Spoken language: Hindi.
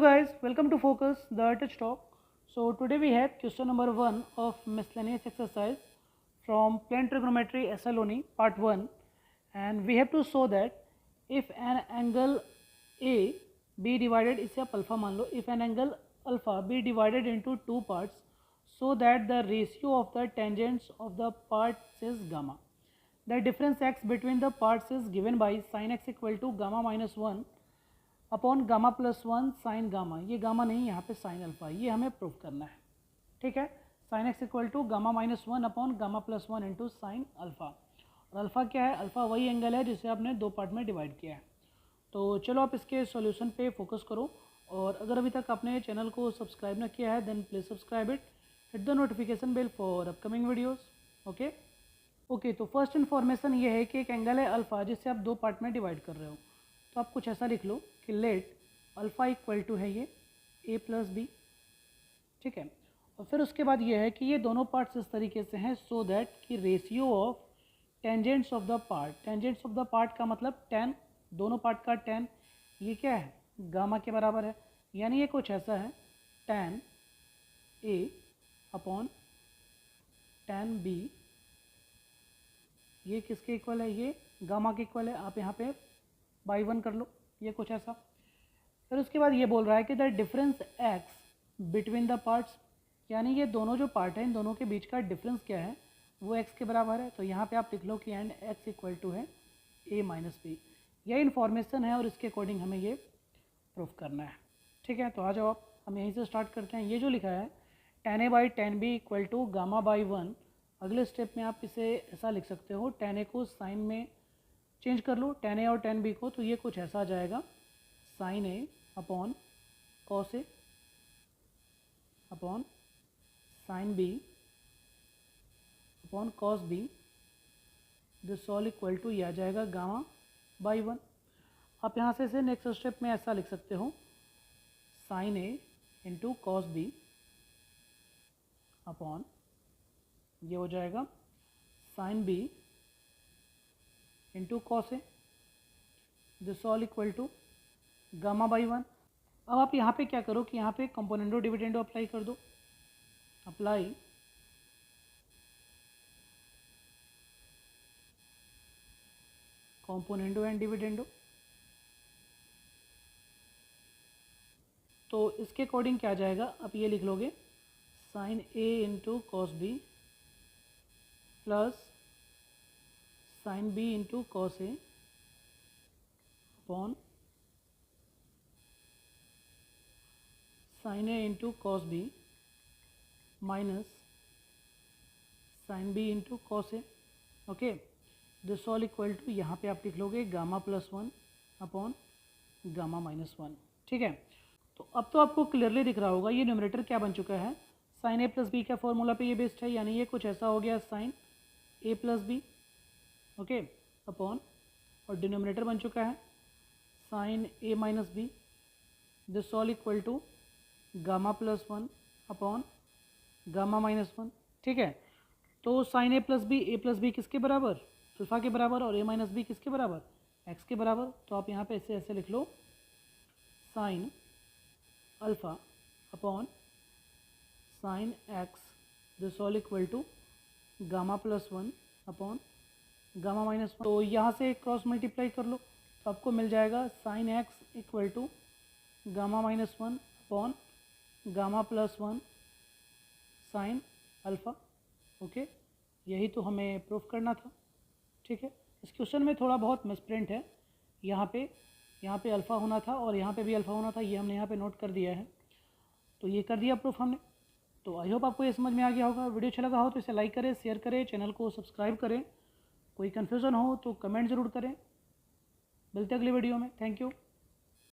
guys, welcome to Focus, the Touch Talk. So today we have question number 1 of miscellaneous exercise from plane trigonometry SLONI part 1, and we have to show that if an angle A be divided, इसे आप अल्फा मान लो, if an angle alpha be divided into two parts so that the ratio of the tangents of the parts is gamma. The difference x between the parts is given by sin x equal to gamma minus 1 upon gamma plus 1 sign gamma, ये गामा नहीं यहाँ पे साइन अल्फा, ये हमें प्रूव करना है। ठीक है, sine x equal to gamma minus 1 upon gamma plus 1 into sine alpha. और अल्फा क्या है? अल्फा वही एंगल है जिसे आपने दो पार्ट में डिवाइड किया है। तो चलो आप इसके सॉल्यूशन पे फोकस करो, और अगर अभी तक आपने चैनल को सब्सक्राइब ना किया है then please subscribe it, hit the notification bell for upcoming videos. Okay, तो फर्स्ट इन्फॉर्मेशन ये है कि एक एंगल है अल्फा जिसे आप दो पार्ट में डिवाइड कर रहे हो। तो आप कुछ ऐसा लिख लो कि लेट अल्फ़ा इक्वल टू है ये a प्लस बी। ठीक है, और फिर उसके बाद ये है कि ये दोनों पार्ट्स इस तरीके से हैं सो दैट कि ratio of tangents of the part, tangents of the part का मतलब टेन, दोनों पार्ट का टेन, ये क्या है? गामा के बराबर है। यानी ये कुछ ऐसा है ten a upon ten b, ये किसके इक्वल है? ये गामा के इक्वल है। आप यहाँ पे बाई 1 कर लो, ये कुछ ऐसा। फिर उसके बाद ये बोल रहा है कि the difference x between the parts, यानी ये दोनों जो पार्ट हैं इन दोनों के बीच का डिफरेंस क्या है? वो x के बराबर है। तो यहाँ पे आप लिख लो कि एंड x इक्वल टू है a माइनस बी। यह इन्फॉर्मेशन है और इसके अकॉर्डिंग हमें ये प्रूफ करना है। ठीक है, तो आ जाओ आप, हम यहीं से स्टार्ट करते हैं। ये जो लिखा है tan a by tan b equal to gamma by 1, अगले स्टेप में आप इसे ऐसा लिख सकते हो, tan a को साइन में चेंज कर लो, tan a और tan b को, तो ये कुछ ऐसा आ जाएगा sine a upon cos a upon sine b upon cos b, this all equal to ये आ जाएगा गामा बाई 1। आप यहाँ से इसे नेक्स्ट स्टेप में ऐसा लिख सकते हो sine a into cos b upon ये हो जाएगा sine b into cos a, this all equal to gamma by 1। अब आप यहाँ पे क्या करो कि यहाँ पे कंपोनेंडो डिविडेंडो अप्लाई कर दो, अप्लाई कंपोनेंडो एंड डिविडेंडो। तो इसके अकॉर्डिंग क्या आ जाएगा? आप ये लिख लोगे sine a into cos b plus sine b into cos a upon sine a into cos b minus sine b into cos a. Okay, this all equal to यहाँ पे आप लिख लोगे gamma plus 1 upon gamma minus 1। ठीक है, तो अब तो आपको क्लियरली दिख रहा होगा ये न्यूमरेटर क्या बन चुका है, साइन ए प्लस बी का फॉर्मूला पे ये बेस्ड है, यानी ये कुछ ऐसा हो गया sine a plus b, okay, upon, और डिनोमिनेटर बन चुका है sine a minus b, this all equal to gamma plus 1 upon gamma minus 1। ठीक है, तो साइन ए प्लस बी किसके बराबर? अल्फा के बराबर, और ए माइनस बी किसके बराबर? एक्स के बराबर। तो आप यहाँ पे ऐसे ऐसे लिख लो sine alpha upon sine X, this all equal to gamma plus 1 upon gamma minus 1। तो यहाँ से क्रॉस मल्टीप्लाई कर लो, तो आपको मिल जाएगा sine x equal to gamma minus 1 upon gamma plus 1 sine alpha. Okay, यही तो हमें प्रूफ करना था। ठीक है, इस क्वेश्चन में थोड़ा बहुत मिसप्रिंट है, यहाँ पे अल्फ़ा होना था और यहाँ पे भी अल्फ़ा होना था, ये हमने यहाँ पे नोट कर दिया है, तो ये कर दिया प्रूफ हमने। तो आई होप आपको ये समझ में आ गया होगा। वीडियो अच्छा लगा हो तो इसे लाइक करें, शेयर करें, चैनल को सब्सक्राइब करें। कोई कन्फ्यूज़न हो तो कमेंट ज़रूर करें। मिलते हैं अगली वीडियो में। Thank you.